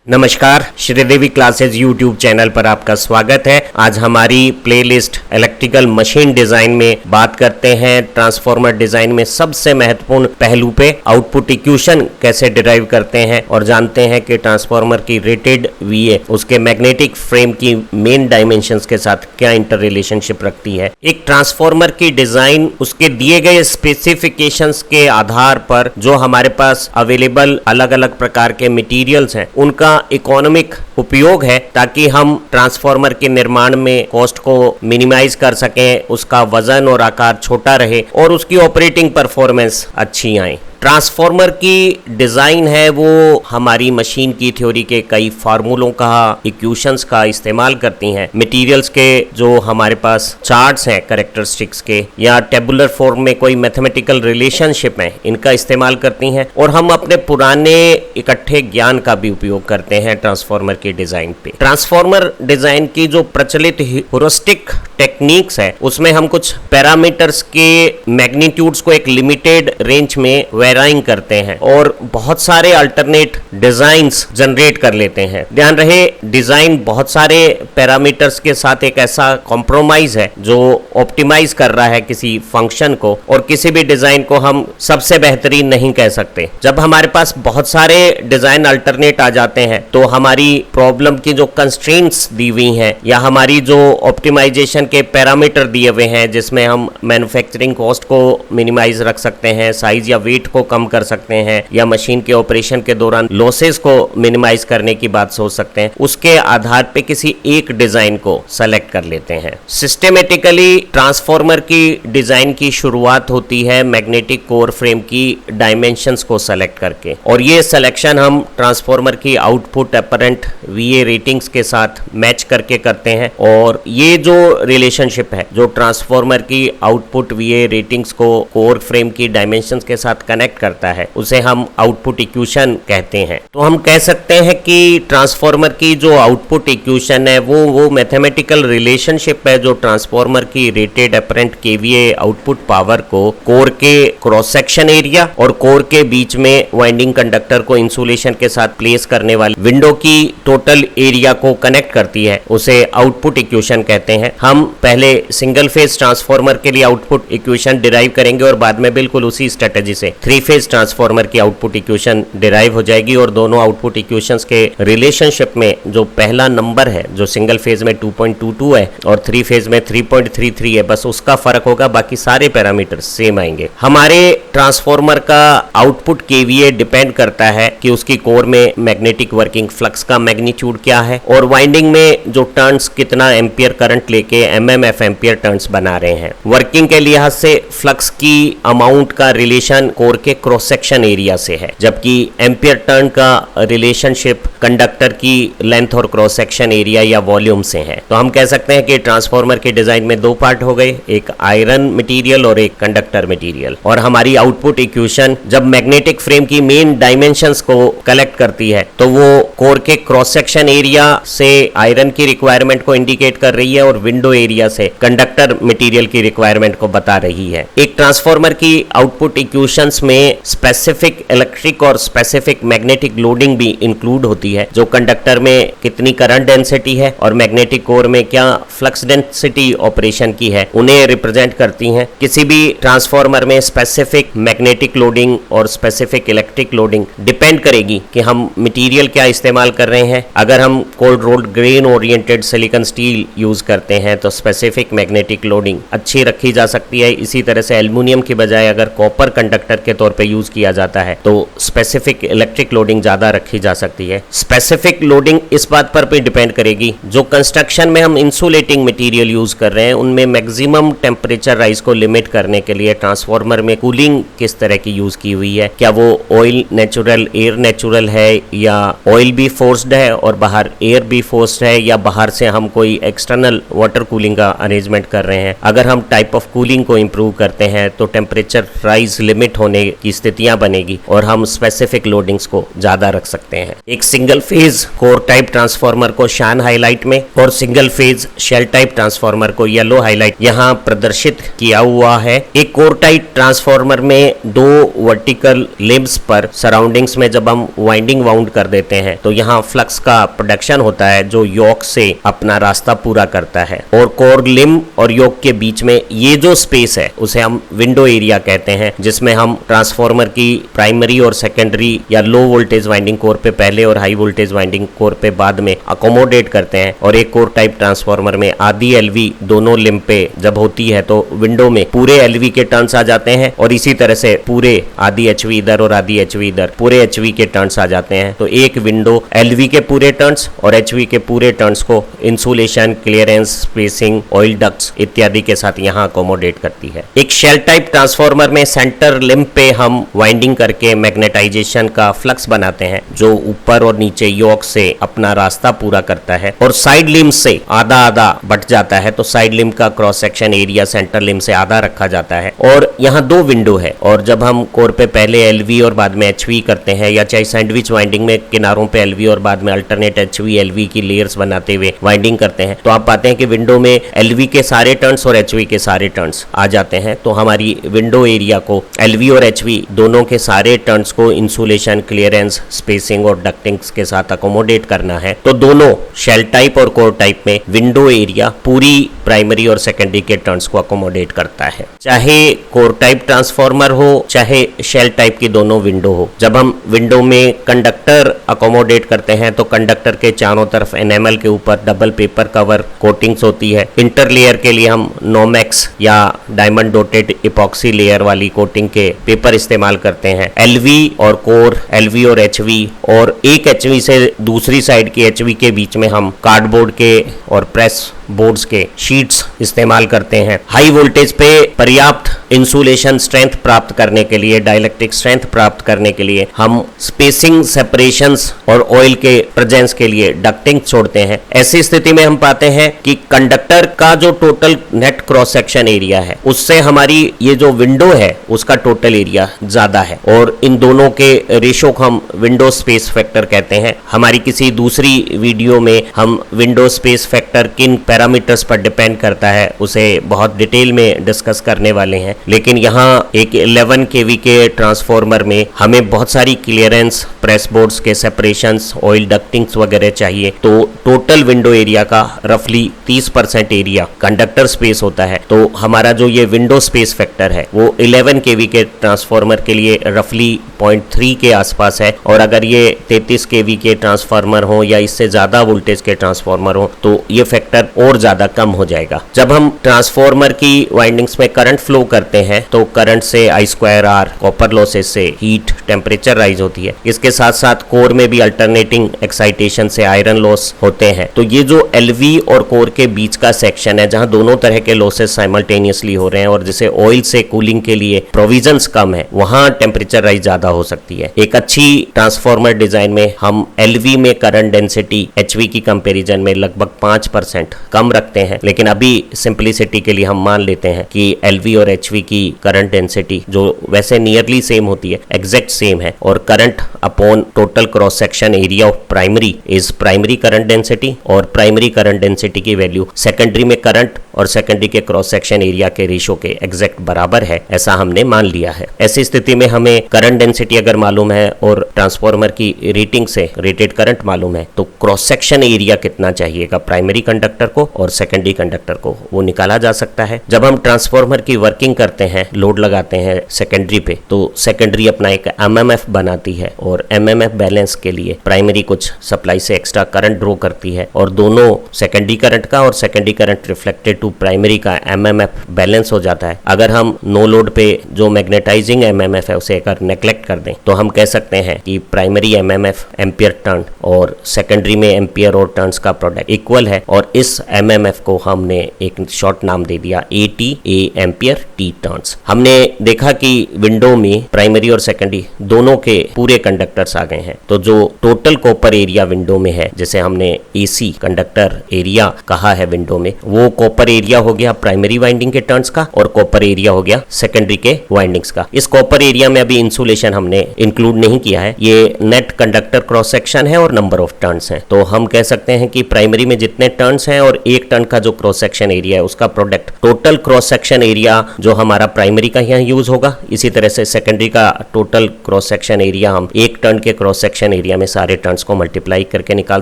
नमस्कार, Sridevi classes YouTube channel पर आपका स्वागत है। आज हमारी प्लेलिस्ट इलेक्ट्रिकल मशीन डिजाइन में बात करते हैं ट्रांसफार्मर डिजाइन में सबसे महत्वपूर्ण पहलू पे, आउटपुट इक्वेशन कैसे डिराइव करते हैं और जानते हैं कि ट्रांसफार्मर की रेटेड वीए उसके मैग्नेटिक फ्रेम की मेन डायमेंशंस के साथ क्या इंटर रिलेशनशिप रखती है। एक ट्रांसफार्मर की डिजाइन उसके दिए गए स्पेसिफिकेशंस के आधार पर जो हमारे पास अवेलेबल अलग अलग प्रकार के मटेरियल्स हैं उनका इकोनॉमिक उपयोग है, ताकि हम ट्रांसफार्मर के निर्माण में कॉस्ट को मिनिमाइज कर सकें, उसका वजन और आकार छोटा रहे और उसकी ऑपरेटिंग परफॉर्मेंस अच्छी आए। ट्रांसफार्मर की डिज़ाइन है वो हमारी मशीन की थ्योरी के कई फार्मूलों का, इक्वेशंस का इस्तेमाल करती हैं। मटेरियल्स के जो हमारे पास चार्ट्स हैं कैरेक्टरिस्टिक्स के, या टेबुलर फॉर्म में कोई मैथमेटिकल रिलेशनशिप है, इनका इस्तेमाल करती हैं और हम अपने पुराने इकट्ठे ज्ञान का भी उपयोग करते हैं ट्रांसफार्मर की डिज़ाइन पे। ट्रांसफार्मर डिज़ाइन की जो प्रचलित ह्यूरिस्टिक टेक्निक्स है उसमें हम कुछ पैरामीटर्स के मैग्नीट्यूड्स को एक लिमिटेड रेंज में वेराइंग करते हैं और बहुत सारे अल्टरनेट डिजाइन्स जनरेट कर लेते हैं। ध्यान रहे, डिजाइन बहुत सारे पैरामीटर्स के साथ एक ऐसा कॉम्प्रोमाइज है जो ऑप्टिमाइज कर रहा है किसी फंक्शन को, और किसी भी डिजाइन को हम सबसे बेहतरीन नहीं कह सकते। जब हमारे पास बहुत सारे डिजाइन अल्टरनेट आ जाते हैं तो हमारी प्रॉब्लम की जो कंस्ट्रेंट्स दी हुई हैं या हमारी जो ऑप्टिमाइजेशन के पैरामीटर दिए हुए हैं, जिसमें हम मैन्युफैक्चरिंग कॉस्ट को मिनिमाइज रख सकते हैं, साइज या वेट को कम कर सकते हैं, या मशीन के ऑपरेशन के दौरान लॉसेस को मिनिमाइज करने की बात सोच सकते हैं, उसके आधार पे किसी एक डिजाइन को सेलेक्ट कर लेते हैं। सिस्टमेटिकली ट्रांसफार्मर की डिजाइन की शुरुआत होती है मैग्नेटिक कोर फ्रेम की डायमेंशंस को सेलेक्ट करके, और ये सिलेक्शन हम ट्रांसफार्मर की आउटपुट अपरेंट वीए रेटिंग्स के साथ मैच करके करते हैं। और ये जो रिलेशनशिप है जो ट्रांसफार्मर की आउटपुट वीए रेटिंग्स को कोर फ्रेम की डायमेंशंस के साथ कनेक्ट करता है, उसे हम आउटपुट इक्वेशन कहते हैं। तो हम कह सकते हैं कि ट्रांसफार्मर की जो आउटपुट इक्वेशन है वो मैथमेटिकल रिलेशनशिप है जो ट्रांसफार्मर की rated apparent KVA output power को कोर के क्रॉस सेक्शन एरिया और कोर के बीच में वाइंडिंग कंडक्टर को इंसुलेशन के साथ प्लेस करने वाली विंडो की टोटल एरिया को कनेक्ट करती है, उसे आउटपुट इक्वेशन कहते हैं। हम पहले सिंगल फेज ट्रांसफार्मर के लिए आउटपुट इक्वेशन डिराइव करेंगे और बाद में बिल्कुल उसी स्ट्रेटेजी से थ्री फेज ट्रांसफार्मर की आउटपुट इक्वेशन डिराइव हो जाएगी, और दोनों आउटपुट इक्वेशंस के रिलेशनशिप में जो पहला नंबर है जो सिंगल फेज में 2.22 है और थ्री फेज में 3.33 है, बस उसका फर्क होगा, बाकी सारे पैरामीटर सेम आएंगे। हमारे ट्रांसफार्मर का आउटपुट केवीए डिपेंड करता है कि उसकी कोर में मैग्नेटिक वर्किंग फ्लक्स का मैग्नीट्यूड क्या है और वाइंडिंग में जो टर्न्स कितना एम्पियर करंट लेके एमएमएफ एम्पियर टर्न्स बना रहे हैं। वर्किंग के लिहाज से फ्लक्स की अमाउंट का रिलेशन कोर के क्रॉस सेक्शन एरिया से है, जबकि एम्पियर टर्न का रिलेशनशिप कंडक्टर की लेंथ और क्रॉस सेक्शन एरिया या वॉल्यूम से है। तो हम कह सकते हैं कि ट्रांसफार्मर के डिजाइन में दो पार्ट हो गए, एक आयरन मटेरियल और एक कंडक्टर मटेरियल। और हमारी आउटपुट इक्वेशन जब मैग्नेटिक फ्रेम की मेन डायमेंशंस को कलेक्ट करती है तो वो कोर के क्रॉस सेक्शन एरिया से आयरन की रिक्वायरमेंट को इंडिकेट कर रही है और विंडो एरिया से कंडक्टर मटेरियल की रिक्वायरमेंट को बता रही है। एक ट्रांसफार्मर की आउटपुट इक्वेशंस में स्पेसिफिक इलेक्ट्रिक और स्पेसिफिक मैग्नेटिक लोडिंग भी इंक्लूड होती है, जो कंडक्टर में कितनी करंट डेंसिटी है और मैग्नेटिक कोर में क्या फ्लक्स डेंसिटी ऑपरेशन की है, उन्हें रिप्रेजेंट करती हैं। किसी भी ट्रांसफार्मर में स्पेसिफिक मैग्नेटिक लोडिंग और स्पेसिफिक इलेक्ट्रिक लोडिंग डिपेंड करेगी कि हम मटेरियल क्या इस्तेमाल कर रहे हैं। अगर हम cold rolled grain oriented silicon steel use करते हैं तो स्पेसिफिक मैग्नेटिक लोडिंग अच्छी रखी जा सकती है। इसी तरह से एल्युमिनियम की बजाय अगर कॉपर कंडक्टर के तौर पे यूज किया जाता है तो स्पेसिफिक इलेक्ट्रिक लोडिंग ज्यादा रखी जा सकती है। स्पेसिफिक लोडिंग इस बात पर भी डिपेंड करेगी जो कंस्ट्रक्शन में हम इंसुलेटिंग मटेरियल यूज कर रहे हैं उनमें मैक्सिमम टेम्परेचर राइज को लिमिट करने के लिए ट्रांसफार्मर में कूलिंग किस तरह की यूज की हुई है। क्या वो ऑयल नेचुरल, एयर नेचुरल है, या ऑयल भी फोर्स्ड है और बाहर एयर भी फोर्स्ड है, या बाहर से हम कोई एक्सटर्नल वाटर कूलिंग कूलिंग का अरेंजमेंट कर रहे हैं। अगर हम टाइप ऑफ कूलिंग को इम्प्रूव करते हैं तो टेम्परेचर राइज लिमिट होने की स्थितियां बनेगी और हम स्पेसिफिक लोडिंग्स को ज्यादा रख सकते हैं। एक single phase core type transformer को शान हाईलाइट में और single phase shell type transformer को येलो हाईलाइट यहाँ प्रदर्शित किया हुआ है। एक कोर टाइप ट्रांसफार्मर में दो वर्टिकल लिम्स पर सराउंडिंग्स में जब हम वाइंडिंग वाउंड कर देते हैं तो यहाँ फ्लक्स का प्रोडक्शन होता है जो योक से अपना रास्ता पूरा करता है, और कोर लिम और योक के बीच में ये जो स्पेस है उसे हम विंडो एरिया कहते हैं, जिसमें हम ट्रांसफार्मर की प्राइमरी और सेकेंडरी या लो वोल्टेज वाइंडिंग कोर पे पहले और हाई वोल्टेज वाइंडिंग कोर पे बाद में अकोमोडेट करते हैं। और एक कोर टाइप ट्रांसफार्मर में आधी एलवी दोनों लिम पे जब होती है तो विंडो में पूरे एलवी के टर्न्स आ जाते हैं, और इसी तरह से पूरे आधी एचवी इधर और आधी एचवी इधर पूरे एचवी के टर्न्स आ जाते हैं। तो एक विंडो एलवी के पूरे टर्न्स और एचवी के पूरे टर्न्स को insulation, clearance, spacing, oil ducts इत्यादि के साथ यहाँ अकोमोडेट करती है। एक शेल टाइप ट्रांसफार्मर में सेंटर लिम पे हम वाइंडिंग करके मैग्नेटाइजेशन का फ्लक्स बनाते हैं जो ऊपर और नीचे योक से अपना रास्ता पूरा करता है, और साइड लिम से आधा आधा बट जाता है। तो साइड लिम का क्रॉस सेक्शन एरिया सेंटर लिम से आधा रखा जाता है। और यहाँ दो विंडो है, और जब हम कोर पे पहले एलवी और बाद में एचवी करते हैं, या चाहे सैंडविच वाइंडिंग में किनारों पे एलवी और बाद में अल्टरनेट एचवी एलवी की लेयर्स बनाते हुए वाइंडिंग करते हैं, तो आप पाते हैं कि विंडो में एलवी के सारे टर्न्स और एचवी के सारे टर्न्स आ जाते हैं। तो हमारी विंडो एरिया को एलवी और एचवी दोनों के सारे टर्न्स को इंसुलेशन, क्लियरेंस, स्पेसिंग और डक्टिंग्स के साथ अकोमोडेट करना है। तो दोनों शेल टाइप और कोर टाइप में विंडो एरिया पूरी प्राइमरी और सेकेंडरी के टर्न्स को अकोमोडेट करता है, चाहे कोर टाइप ट्रांसफार्मर हो चाहे शेल टाइप की दोनों विंडो हो। जब हम विंडो में कंडक्टर अकोमोडेट करते हैं तो कंडक्टर के चारों तरफ एनेमल के ऊपर डबल पेपर कवर कोटिंग्स होती है। इंटर लेयर के लिए हम नोमेक्स या डायमंड डोटेड इपॉक्सी लेयर वाली कोटिंग के पेपर इस्तेमाल करते हैं। एलवी और कोर, एलवी और एचवी, और एक एचवी से दूसरी साइड की एचवी के बीच में हम कार्डबोर्ड के और प्रेस बोर्ड्स के शीट्स इस्तेमाल करते हैं। हाई वोल्टेज पे पर्याप्त इंसुलेशन स्ट्रेंथ प्राप्त करने के लिए, डाइलेक्ट्रिक स्ट्रेंथ प्राप्त करने के लिए हम स्पेसिंग, सेपरेशंस और ऑयल के प्रेजेंस के लिए डक्टिंग छोड़ते हैं। ऐसी स्थिति में हम पाते हैं कि कंडक्टर का जो total net cross section area है उससे हमारी ये जो विंडो है उसका टोटल एरिया ज्यादा है, और इन दोनों के रेशो को हम विंडो स्पेस फैक्टर कहते हैं। हमारी किसी दूसरी वीडियो में हम विंडो स्पेस फैक्टर किन पैरामीटर्स पर डिपेंड करता है उसे बहुत डिटेल में डिस्कस करने वाले हैं, लेकिन यहाँ एक 11 kV के ट्रांसफार्मर में हमें बहुत सारी क्लियरेंस, प्रेस बोर्ड्स के सेपरेशंस, ऑयल डक्टिंग्स वगैरह चाहिए। तो टोटल विंडो एरिया का रफली 30% एरिया कंडक्टर स्पेस होता है। तो हमारा जो ये विंडो स्पेस फैक्टर है वो 11 kV के ट्रांसफार्मर के लिए रफली 0.3 के आसपास है, और अगर ये 33 kV के ट्रांसफार्मर हो या इससे ज्यादा वोल्टेज के ट्रांसफार्मर हो तो ये फैक्टर और ज्यादा कम हो जाएगा। जब हम ट्रांसफार्मर की वाइंडिंग्स में करंट फ्लो करते हैं तो करंट से I²R, कॉपर लॉसेस से हीट, टेम्परेचर राइज होती है। इसके साथ साथ कोर में भी अल्टरनेटिंग एक्साइटेशन से आयरन लॉस होते हैं। तो ये जो एलवी और कोर के बीच का सेक्शन है जहां दोनों तरह के लॉसेस साइमल्टेनियसली हो रहे हैं और जिसे ऑयल से कूलिंग के लिए प्रोविजंस कम है, वहां टेम्परेचर राइज ज्यादा हो सकती है। एक अच्छी ट्रांसफार्मर डिजाइन में हम एलवी में करंट डेंसिटी एचवी की कंपैरिजन में लगभग 5% कम रखते हैं, लेकिन अभी सिंपलिसिटी के लिए हम मान लेते हैं कि एलवी और एचवी की करंट डेंसिटी जो वैसे नियरली सेम होती है, एग्जैक्ट सेम है, और current upon total cross section area of primary is primary current density, और प्राइमरी करंट डेंसिटी की वैल्यू सेकेंडरी में करंट और सेकेंडरी के क्रॉस सेक्शन एरिया के रेशो के एग्जैक्ट बराबर है, ऐसा हमने मान लिया है। ऐसी स्थिति में हमें करंट डेंसिटी अगर मालूम है और ट्रांसफार्मर की रेटिंग से रेटेड करंट मालूम है तो क्रॉस सेक्शन एरिया कितना चाहिएगा प्राइमरी कंडक्टर को और सेकेंडरी कंडक्टर को, वो निकाला जा सकता है। जब हम ट्रांसफार्मर की वर्किंग करते हैं, लोड लगाते हैं सेकेंडरी पे, तो सेकेंडरी अपना एक एमएमएफ बनाती है और एमएमएफ बैलेंस के लिए प्राइमरी कुछ सप्लाई से एक्स्ट्रा करंट ड्रॉ करती है, और दोनों सेकेंडरी करंट का और secondary current reflected to primary का एमएमएफ बैलेंस हो जाता है। अगर हम नो लोड पे जो मैग्नेटाइजिंग एमएमएफ है उसे अगर नेग्लेक्ट कर दें तो हम कह सकते हैं कि प्राइमरी एमएमएफ एम्पियर टर्न और सेकेंडरी में एम्पियर और टर्न्स का प्रोडक्ट इक्वल है, और इस एमएमएफ को हमने एक शॉर्ट नाम दे दिया AT, A ampere, T turns. हमने देखा कि विंडो में प्राइमरी और सेकेंडरी दोनों के पूरे कंडक्टर्स आ गए हैं, तो जो टोटल कॉपर एरिया विंडो में है, जैसे हमने AC कंडक्टर एरिया कहा है विंडो में, वो कॉपर एरिया हो गया प्राइमरी वाइंडिंग के टर्न्स का और कॉपर एरिया हो गया सेकेंडरी के वाइंडिंग्स का। इस कॉपर एरिया में अभी इंसुलेशन हमने इंक्लूड नहीं किया है, ये नेट कंडक्टर क्रॉस सेक्शन है और नंबर ऑफ टर्न्स हैं। तो हम कह सकते हैं कि प्राइमरी में जितने टर्न्स हैं और एक टर्न का जो क्रॉस सेक्शन एरिया है उसका product total cross section area जो हमारा प्राइमरी का यहाँ यूज होगा, इसी तरह से सेकेंडरी का टोटल क्रॉस सेक्शन एरिया हम एक टर्न के क्रॉस सेक्शन एरिया में सारे टर्न्स को मल्टीप्लाई करके निकाल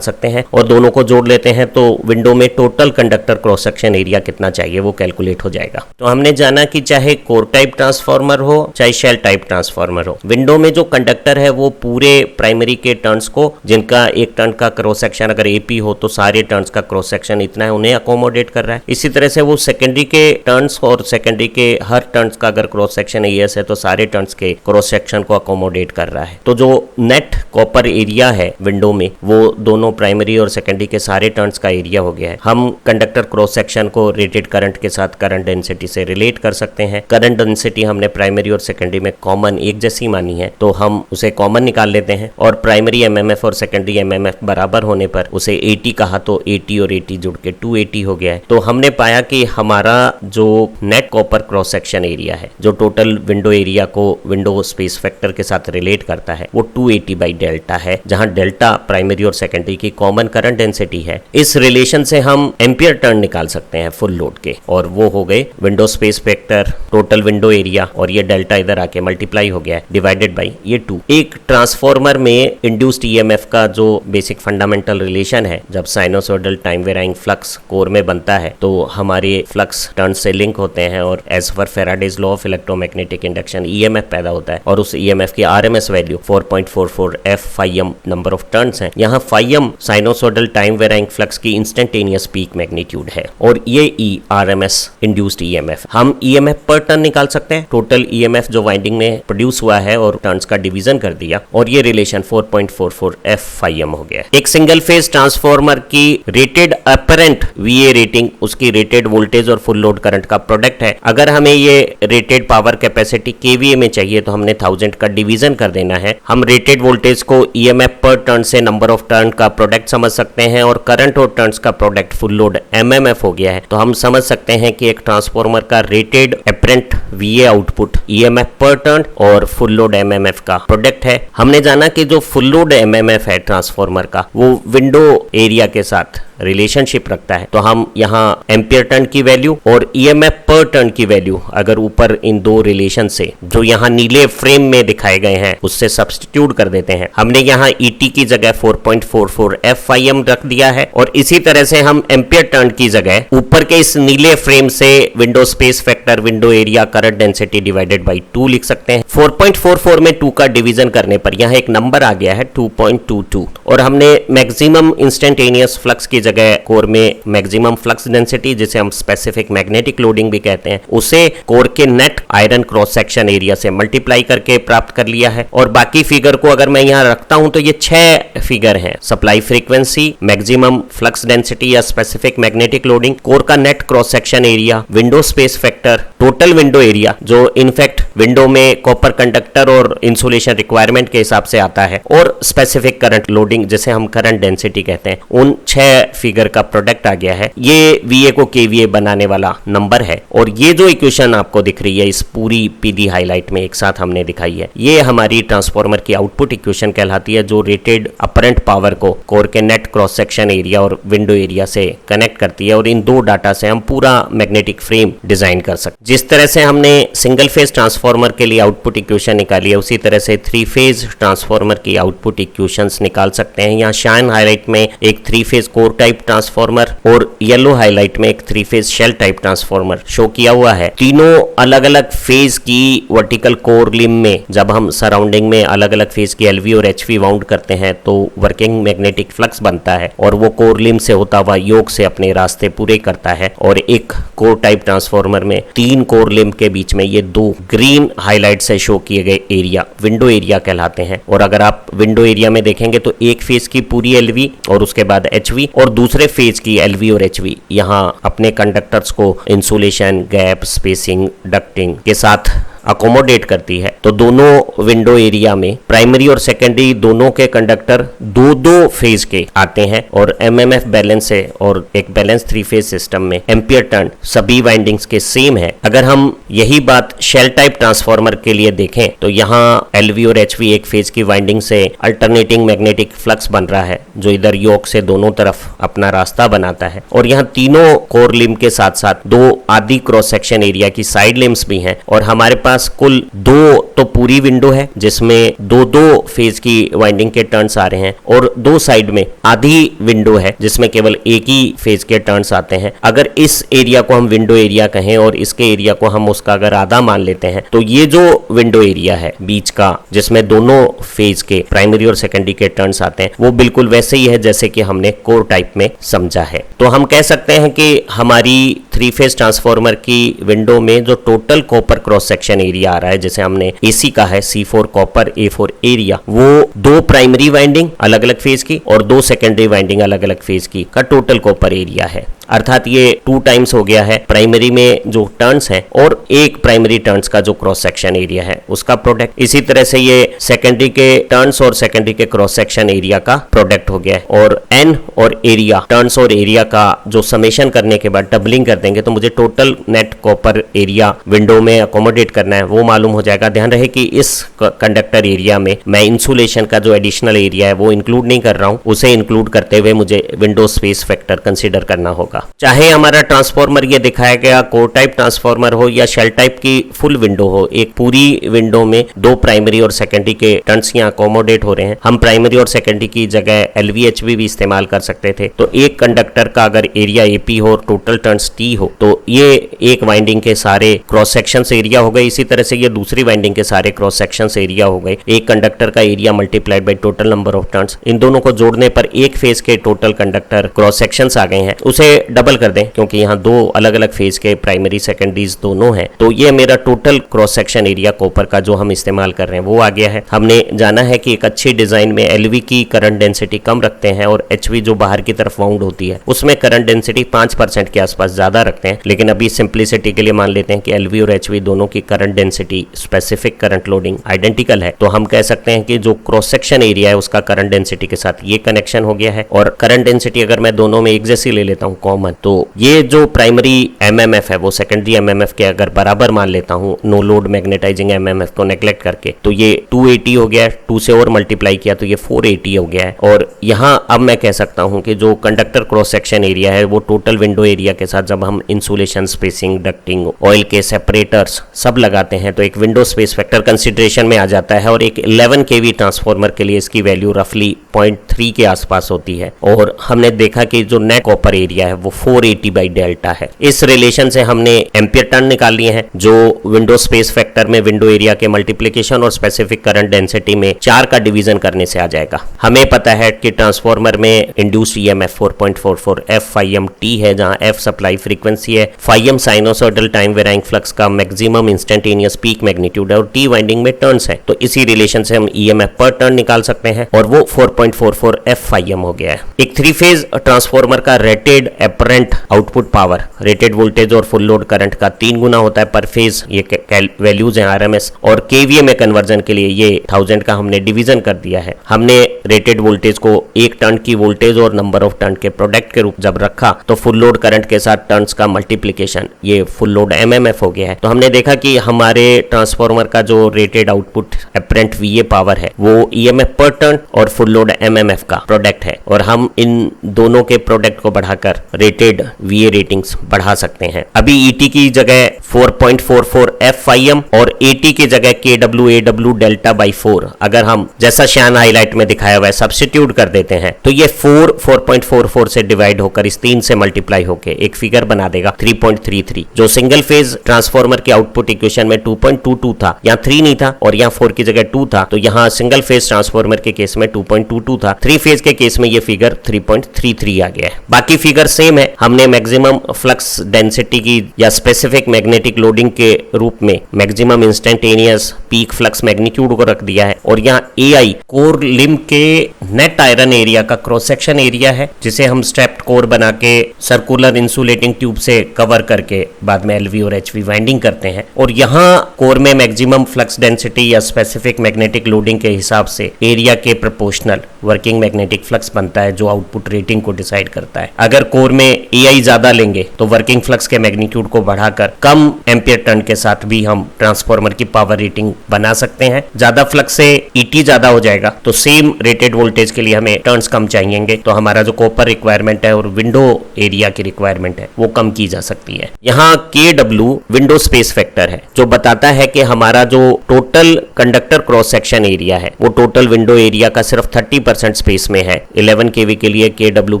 सकते हैं और दोनों को जोड़ लेते हैं तो विंडो में total conductor cross section area कितना चाहिए वो कैलकुलेट हो जाएगा। तो हमने जाना कि चाहे कोर टाइप ट्रांसफार्मर हो चाहे शेल टाइप ट्रांसफार्मर हो, विंडो में जो कंडक्टर है वो पूरे प्राइमरी के टर्न्स को, जिनका एक टर्न का क्रॉस सेक्शन अगर AP हो तो सारे टर्न्स का क्रॉस सेक्शन इतना है, उन्हें अकोमोडेट कर रहा है। इसी तरह से वो सेकेंडरी के टर्न्स और सेकेंडरी के हर टर्न्स का अगर क्रॉस सेक्शन AS है तो सारे टर्न्स के क्रॉस सेक्शन को अकोमोडेट कर रहा है। तो जो नेट कॉपर एरिया है विंडो में वो दोनों प्राइमरी और सेकेंडरी के सारे टर्न्स का एरिया हो गया है। हम कंडक्टर क्रॉस सेक्शन को रेटेड करंट के साथ करंट डेंसिटी से रिलेट कर सकते हैं। करंट डेंसिटी हमने प्राइमरी और सेकेंडरी में कॉमन एक जैसी मानी है तो हम उसे कॉमन निकाल लेते हैं, और प्राइमरी एमएमएफ और सेकेंडरी एमएमएफ बराबर होने पर उसे AT कहा तो AT और AT जुड़ के 280 हो गया है। तो हमने पाया कि हमारा जो net copper cross section area है जो टोटल विंडो एरिया को विंडो स्पेस फैक्टर के साथ रिलेट करता है वो 280 बाई डेल्टा है, जहां डेल्टा प्राइमरी और सेकेंडरी की कॉमन करंट डेंसिटी है। इस रिलेशन से हम एम्पियर टर्न निकाल सकते हैं फुल लोड के, और वो हो गए window space factor, total window area, और ये डेल्टा इधर आके मल्टीप्लाई हो गया है डिवाइडेड बाई ये 2। एक ट्रांसफार्मर में इंड्यूस्ड EMF का जो बेसिक फंडामेंटल रिलेशन है, जब sinusoidal time varying flux core में बनता है तो हमारे फ्लक्स टर्न से लिंक होते हैं और as per Faraday's law of electromagnetic induction EMF पैदा होता है, और उस EMF की RMS value 4.44 F phi m number of turns हैं। यहाँ phi m sinusoidal time varying flux की इंस्टेंटेनियस पीक मैग्नीट्यूड है, और ये E RMS इंड्यूस्ड EMF। हम EMF पर टर्न निकाल सकते हैं, टोटल EMF जो वाइंडिंग में प्रोड्यूस हुआ है और टर्न्स का डिवीजन कर दिया, और ये रिलेशन 4.44 F phi m हो गया। एक सिंगल फेज ट्रांसफार्मर की रेटेड अपरेंट VA रेटिंग उसकी रेटेड वोल्टेज और फुल लोड करंट का प्रोडक्ट है। अगर हमें ये रेटेड पावर कैपेसिटी kVA में चाहिए तो हमने 1000 का डिवीजन कर देना है। हम रेटेड वोल्टेज को EMF पर टर्न से नंबर ऑफ टर्न का प्रोडक्ट समझ सकते हैं, और करंट और टर्न्स का प्रोडक्ट फुल लोड MMF हो गया है। तो हम समझ सकते हैं कि एक ट्रांसफार्मर का rated apparent VA output EMF पर टर्न और फुल लोड MMF का प्रोडक्ट है। हमने जाना कि जो फुल लोड MMF है ट्रांसफार्मर का वो विंडो एरिया के साथ रिलेशनशिप रखता है। तो हम यहाँ एम्पियर टर्न की वैल्यू और EMF पर टर्न की वैल्यू अगर ऊपर इन दो रिलेशन से जो यहाँ नीले फ्रेम में दिखाए गए हैं उससे सब्स्टिट्यूट कर देते हैं। हमने यहाँ ET की जगह 4.44 F phi m रख दिया है, और इसी तरह से हम एम्पियर टर्न की जगह ऊपर के इस नीले फ्रेम से window space factor, window area, current density divided by 2 लिख सकते हैं। 4.44 में 2 का डिवीजन करने पर यहाँ एक नंबर आ गया है 2.22, और हमने मैक्सिमम इंस्टेंटेनियस फ्लक्स की जगह कोर में मैक्सिमम फ्लक्स डेंसिटी, जिसे हम स्पेसिफिक मैग्नेटिक लोडिंग भी कहते हैं, उसे कोर के net iron cross section area से मल्टीप्लाई करके प्राप्त कर लिया है। और बाकी फिगर को अगर मैं यहाँ रखता हूं तो ये 6 फिगर हैं। Supply frequency, maximum flux density या स्पेसिफिक मैग्नेटिक लोडिंग, कोर का net cross section area, window space factor, total window area जो इनफैक्ट विंडो में कॉपर कंडक्टर और इंसुलेशन रिक्वायरमेंट के हिसाब से आता है, और स्पेसिफिक करंट लोडिंग जिसे हम करंट डेंसिटी कहते हैं। उन 6 फिगर का प्रोडक्ट आ गया है। ये VA को kVA बनाने वाला नंबर है, और ये जो इक्वेशन आपको दिख रही है इस पूरी PD हाईलाइट में एक साथ हमने दिखाई है, ये हमारी ट्रांसफार्मर की आउटपुट इक्वेशन कहलाती है, जो रेटेड अपरेंट पावर को कोर के नेट क्रॉस सेक्शन एरिया और विंडो एरिया से कनेक्ट करती है, और इन दो डाटा से हम पूरा मैग्नेटिक फ्रेम डिजाइन कर सकते। जिस तरह से हमने सिंगल फेज ट्रांसफार्मर के लिए आउटपुट इक्वेशन निकाली है, उसी तरह से 3 फेज ट्रांसफार्मर की आउटपुट इक्वेशंस निकाल सकते हैं। यहाँ शाइन हाईलाइट में एक 3 फेज कोर टाइप ट्रांसफार्मर और येलो हाईलाइट में एक 3 phase shell type transformer show किया हुआ है। तीनों अलग अलग फेज की वर्टिकल कोर लिम में जब हम सराउंडिंग में अलग अलग फेज की एलवी और एचवी वाउंड करते हैं तो वर्किंग मैग्नेटिक फ्लक्स बनता है और वो कोर लिम से होता हुआ योक से अपने रास्ते पूरे करता है। और एक कोर टाइप ट्रांसफार्मर में 3 कोर लिम के बीच में ये 2 ग्रीन हाईलाइट से शो किए गए एरिया विंडो एरिया कहलाते हैं। और अगर आप विंडो एरिया में देखेंगे तो एक फेज की पूरी एलवी और उसके बाद एचवी और दूसरे फेज की एलवी और एचवी यहाँ अपने कंडक्टर्स को इंसुलेशन, गैप, स्पेसिंग, डक्टिंग के साथ अकोमोडेट करती है। तो दोनों विंडो एरिया में प्राइमरी और सेकेंडरी दोनों के कंडक्टर दो फेज के आते हैं और एमएमएफ बैलेंस है और एक बैलेंस 3 फेज सिस्टम में एम्पियर टर्न सभी वाइंडिंग्स के सेम है। अगर हम यही बात शेल टाइप ट्रांसफार्मर के लिए देखें तो यहाँ एलवी और एचवी एक फेज की वाइंडिंग से अल्टरनेटिंग मैग्नेटिक फ्लक्स बन रहा है जो इधर योक से दोनों तरफ अपना रास्ता बनाता है। और यहाँ तीनों कोर लिम के साथ साथ 2 आधी क्रॉस सेक्शन एरिया की साइड लिम्स भी हैं और हमारे पास कुल 2 तो पूरी विंडो है जिसमें 2 फेज की वाइंडिंग के टर्न्स आ रहे हैं और 2 साइड में आधी विंडो है जिसमें केवल एक ही फेज के टर्न्स आते हैं। अगर इस एरिया को हम विंडो एरिया कहें और इसके एरिया को हम उसका अगर आधा मान लेते हैं तो ये जो विंडो एरिया है बीच का जिसमें दोनों फेज के प्राइमरी और सेकेंडरी के टर्न्स आते हैं वो बिल्कुल वैसे ही है जैसे कि हमने कोर टाइप में समझा है। तो हम कह सकते हैं कि हमारी 3 फेज ट्रांसफार्मर की विंडो में जो total copper cross section area आ रहा है जैसे हमने एसी का है C4 कॉपर A4 एरिया वो 2 प्राइमरी वाइंडिंग अलग अलग फेज की और 2 सेकेंडरी वाइंडिंग अलग अलग फेज की का टोटल कॉपर एरिया है। अर्थात ये 2 टाइम्स हो गया है प्राइमरी में जो टर्न्स है और एक प्राइमरी टर्न्स का जो क्रॉस सेक्शन एरिया है उसका प्रोडक्ट। इसी तरह से ये सेकेंडरी के टर्न्स और सेकेंडरी के क्रॉस सेक्शन एरिया का प्रोडक्ट हो गया है। और एन और एरिया टर्न्स और एरिया का जो समेशन करने के बाद डबलिंग कर देंगे तो मुझे total net copper area window में अकोमोडेट करना है वो मालूम हो जाएगा। ध्यान रहे कि इस कंडक्टर एरिया में मैं इंसुलेशन का जो एडिशनल एरिया है वो इंक्लूड नहीं कर रहा हूं, उसे इंक्लूड करते हुए मुझे विंडो स्पेस फैक्टर कंसीडर करना होगा। चाहे हमारा ट्रांसफार्मर ये दिखाया गया कोर टाइप ट्रांसफार्मर हो या शेल टाइप की फुल विंडो हो, एक पूरी विंडो में 2 प्राइमरी और सेकेंडरी के टर्न्स यहाँ अकोमोडेट हो रहे हैं। हम प्राइमरी और सेकेंडरी की जगह एलवीएचवी भी इस्तेमाल कर सकते थे। तो एक कंडक्टर का अगर एरिया एपी हो और टोटल टर्न्स टी हो तो ये एक वाइंडिंग के सारे क्रॉस सेक्शन एरिया हो गए। इसी तरह से ये दूसरी वाइंडिंग के सारे क्रॉस सेक्शन एरिया हो गए। एक कंडक्टर का area multiplied by total number of turns, इन दोनों को जोड़ने पर एक फेज के टोटल कंडक्टर क्रॉस सेक्शन आ गए हैं। उसे डबल कर दें क्योंकि यहाँ 2 अलग अलग फेज के प्राइमरी सेकेंडरीज दोनों हैं। तो ये मेरा total cross section area copper का जो हम इस्तेमाल कर रहे हैं वो आ गया है। हमने जाना है कि एक अच्छी डिजाइन में एलवी की करंट डेंसिटी कम रखते हैं और एचवी जो बाहर की तरफ वाउंड होती है उसमें करंट डेंसिटी 5% के आसपास ज्यादा रखते हैं। लेकिन अभी सिंप्लिसिटी के लिए मान लेते हैं कि एलवी और एचवी दोनों की current density specific current loading identical है। तो हम कह सकते हैं कि जो क्रॉस सेक्शन एरिया है उसका करंट डेंसिटी के साथ ये कनेक्शन हो गया है। और करंट डेंसिटी अगर मैं दोनों में एक जैसी ले लेता हूँ कॉमन, तो ये जो प्राइमरी एमएमएफ है वो सेकेंडरी एमएमएफ के अगर बराबर मान लेता हूँ नो लोड मैग्नेटाइजिंग एमएमएफ को नेग्लेक्ट करके, तो ये 280 हो गया है। 2 से और मल्टीप्लाई किया तो ये 480 हो गया है। और यहाँ अब मैं कह सकता हूँ कि जो कंडक्टर क्रॉस सेक्शन एरिया है वो टोटल विंडो एरिया के साथ जब हम इंसुलेशन, स्पेसिंग, डक्टिंग, ऑयल के सेपरेटर्स सब लगाते हैं तो एक विंडो स्पेस फैक्टर कंसिडरेशन में आ जाता है। और एक 11 केवी ट्रांसफार्मर के लिए इसकी वैल्यू रफली 0.3 के आसपास होती है। और हमने देखा कि जो नेट कॉपर एरिया है वो 480 बाई डेल्टा है। इस रिलेशन से हमने एम्पियर टर्न निकाल लिए हैं जो विंडो स्पेस फैक्टर में विंडो एरिया के मल्टीप्लिकेशन और स्पेसिफिक करंट डेंसिटी में 4 का डिवीजन करने से आ जाएगा। हमें पता है कि ट्रांसफार्मर में induced EMF 4.44 F phi T है, जहां F सप्लाई फ्रीक्वेंसी है, phi sinusoidal time varying flux का मैक्सिमम इंस्टेंटेनियस पीक मैग्नीट्यूड है और T वाइंडिंग में टर्न्स है। तो इसी रिलेशन से हम ईएमएफ पर टर्न निकाल सकते हैं और वो 4.44 F phi हो गया है। एक 3 फेज ट्रांसफार्मर का rated apparent output power rated voltage और फुल लोड करंट का 3 गुना होता है पर फेज। ये वैल्यूज हैं आरएमएस और केवीए में कन्वर्जन के लिए ये 1000 का हमने डिवीजन कर दिया है। हमने रेटेड वोल्टेज को 1 टर्न की वोल्टेज और नंबर ऑफ टर्न के प्रोडक्ट के रूप जब रखा तो फुल लोड करंट के साथ टर्न्स का मल्टीप्लिकेशन ये फुल लोड एमएमएफ हो गया है। तो हमने देखा कि हमारे ट्रांसफार्मर का जो रेटेड आउटपुट एपरेंट वीए पावर है वो ईएमएफ पर टर्न और फुल लोड एमएमएफ का प्रोडक्ट है। और हम इन दोनों के प्रोडक्ट को बढ़ाकर रेटेड VA रेटिंग्स बढ़ा सकते हैं। अभी ET की जगह 4.44 FIM और AT की जगह KW डेल्टा बाई 4 अगर हम जैसा शान हाईलाइट में दिखाया हुआ है सब्स्टिट्यूट कर देते हैं तो ये 4.44 से डिवाइड होकर इस 3 से मल्टीप्लाई होकर एक फिगर बना देगा 3.33। जो सिंगल फेज ट्रांसफार्मर के आउटपुट इक्वेशन में 2.22 था, यहाँ 3 नहीं था और यहाँ 4 की जगह 2 था, तो यहाँ सिंगल फेज ट्रांसफार्मर के केस में 2.22 था। 3 फेज के केस में ये फिगर 3.33 आ गया है। बाकी फिगर सेम है। हमने मैक्सिमम फ्लक्स डेंसिटी की या स्पेसिफिक मैग्नेटिक लोडिंग के रूप में maximum instantaneous peak flux magnitude को रख दिया है और यहाँ AI कोर लिम के नेट आयरन एरिया का क्रॉस सेक्शन एरिया है, जिसे हम स्टेप्ड कोर बना के सर्कुलर इंसुलेटिंग ट्यूब से कवर करके बाद में LV और HV वाइंडिंग करते हैं। और यहाँ कोर में मैक्सिमम फ्लक्स डेंसिटी या स्पेसिफिक मैग्नेटिक लोडिंग के हिसाब से एरिया के प्रोपोर्शनल वर्किंग मैग्नेटिक फ्लक्स बनता है, जो आउटपुट रेटिंग को डिसाइड करता है। अगर कोर में AI ज्यादा लेंगे तो वर्किंग फ्लक्स के मैग्नीट्यूड को बढ़ाकर कम एम्पियर टर्न के साथ भी हम ट्रांसफार्मर की पावर रेटिंग बना सकते हैं। ज्यादा फ्लक्स से ET ज्यादा हो जाएगा तो सेम रेटेड वोल्टेज के लिए हमें टर्न्स कम चाहिएंगे, तो हमारा जो कॉपर रिक्वायरमेंट है और विंडो एरिया की रिक्वायरमेंट है वो कम की जा सकती है। यहाँ KW विंडो स्पेस फैक्टर है, जो बताता है कि हमारा जो total conductor cross section area है वो टोटल विंडो एरिया का सिर्फ 30% स्पेस में है। 11 kV के लिए KW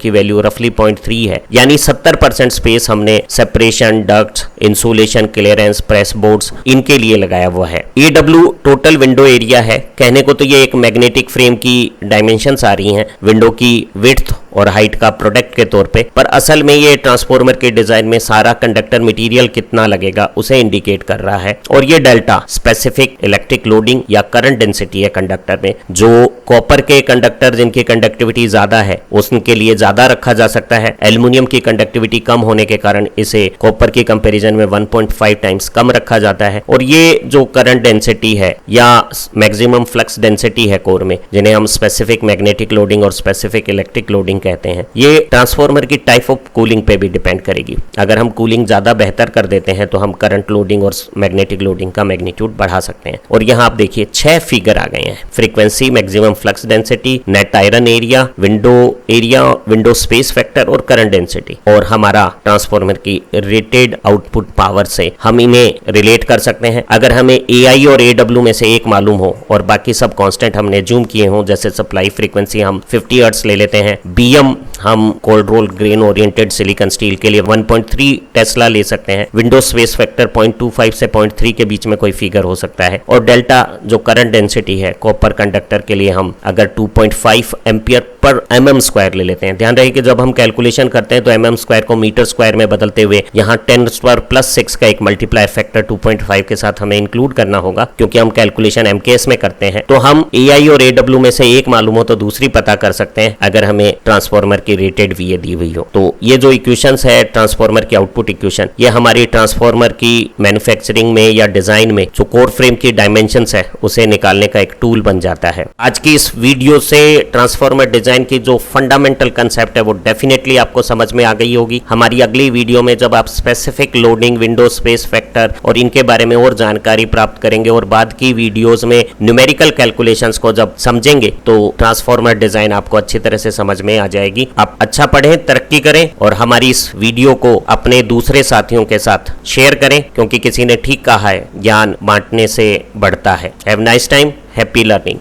की वैल्यू रफली 0.3 है, यानी 70% स्पेस हमने separation, ducts, insulation, clearance, press boards इनके लिए लगाया हुआ है। AW टोटल विंडो एरिया है। कहने को तो ये एक मैग्नेटिक फ्रेम की डायमेंशंस आ रही हैं विंडो की विड्थ और हाइट का प्रोडक्ट के तौर पे, पर असल में ये ट्रांसफार्मर के डिजाइन में सारा कंडक्टर मटेरियल कितना लगेगा उसे इंडिकेट कर रहा है। और ये डेल्टा स्पेसिफिक इलेक्ट्रिक लोडिंग या करंट डेंसिटी है कंडक्टर में। जो कॉपर के कंडक्टर जिनकी कंडक्टिविटी ज्यादा है उनके लिए ज्यादा रखा जा सकता है। एल्युमिनियम की कंडक्टिविटी कम होने के कारण इसे कॉपर की कंपैरिजन में 1.5 टाइम्स कम रखा जाता है। और ये जो करंट डेंसिटी है या मैक्सिमम फ्लक्स डेंसिटी है कोर में, जिन्हें हम स्पेसिफिक मैग्नेटिक लोडिंग और स्पेसिफिक इलेक्ट्रिक लोडिंग कहते हैं, ये ट्रांसफार्मर की टाइप ऑफ कूलिंग पे भी डिपेंड करेगी। अगर हम कूलिंग ज्यादा बेहतर कर देते हैं तो हम करंट लोडिंग और मैग्नेटिक लोडिंग का मैग्नीट्यूड बढ़ा सकते हैं। और यहाँ आप देखिए 6 फिगर आ गए हैं। Frequency, maximum flux density, net iron area, window space factor और करंट डेंसिटी। और हमारा ट्रांसफार्मर की रेटेड आउटपुट पावर से हम इन्हें रिलेट कर सकते हैं। अगर हमें AI और AW में से एक मालूम हो और बाकी सब कांस्टेंट हमने जूम किए हों, जैसे सप्लाई फ्रीक्वेंसी हम 50 हर्ट्ज ले लेते हैं, BM हम cold roll grain oriented silicon steel के लिए 1.3 टेस्ला ले सकते हैं। विंडो स्पेस फैक्टर 0.25 से 0.3 के बीच में कोई फिगर हो सकता है। और डेल्टा जो करंट डेंसिटी है कॉपर कंडक्टर के लिए हम अगर 2.5 एम्पियर पर mm² ले लेते हैं। ध्यान रहे कि जब हम कैलकुलेशन करते हैं तो mm² को मीटर स्क्वायर में बदलते हुए यहाँ 10⁻⁻6 का एक मल्टीप्लाई फैक्टर 2.5 के साथ हमें इंक्लूड करना होगा, क्योंकि हम कैलकुलेशन MKS में करते हैं। तो हम AI और AW में से एक मालूम हो तो दूसरी पता कर सकते हैं अगर हमें ट्रांसफार्मर की रेटेड VA दी हुई हो। तो ये जो इक्वेशंस है ट्रांसफार्मर की आउटपुट इक्वेशन, ये हमारी ट्रांसफार्मर की मैन्युफैक्चरिंग में या डिजाइन में जो कोर फ्रेम की डायमेंशंस है उसे निकालने का एक टूल बन जाता है। आज की इस वीडियो से ट्रांसफार्मर डिजाइन की जो फंडामेंटल कंसेप्ट है वो डेफिनेटली आपको समझ में आ गई होगी। हमारी अगली वीडियो में जब आप specific loading, window space factor और इनके बारे में और जानकारी प्राप्त करेंगे और बाद की वीडियोस में न्यूमेरिकल कैलकुलेशंस को जब समझेंगे तो ट्रांसफार्मर डिजाइन आपको अच्छी तरह से समझ में आ जाएगी। आप अच्छा पढ़ें, तरक्की करें और हमारी इस वीडियो को अपने दूसरे साथियों के साथ शेयर करें, क्योंकि किसी ने ठीक कहा है, ज्ञान बांटने से बढ़ता है। Have nice time, happy learning.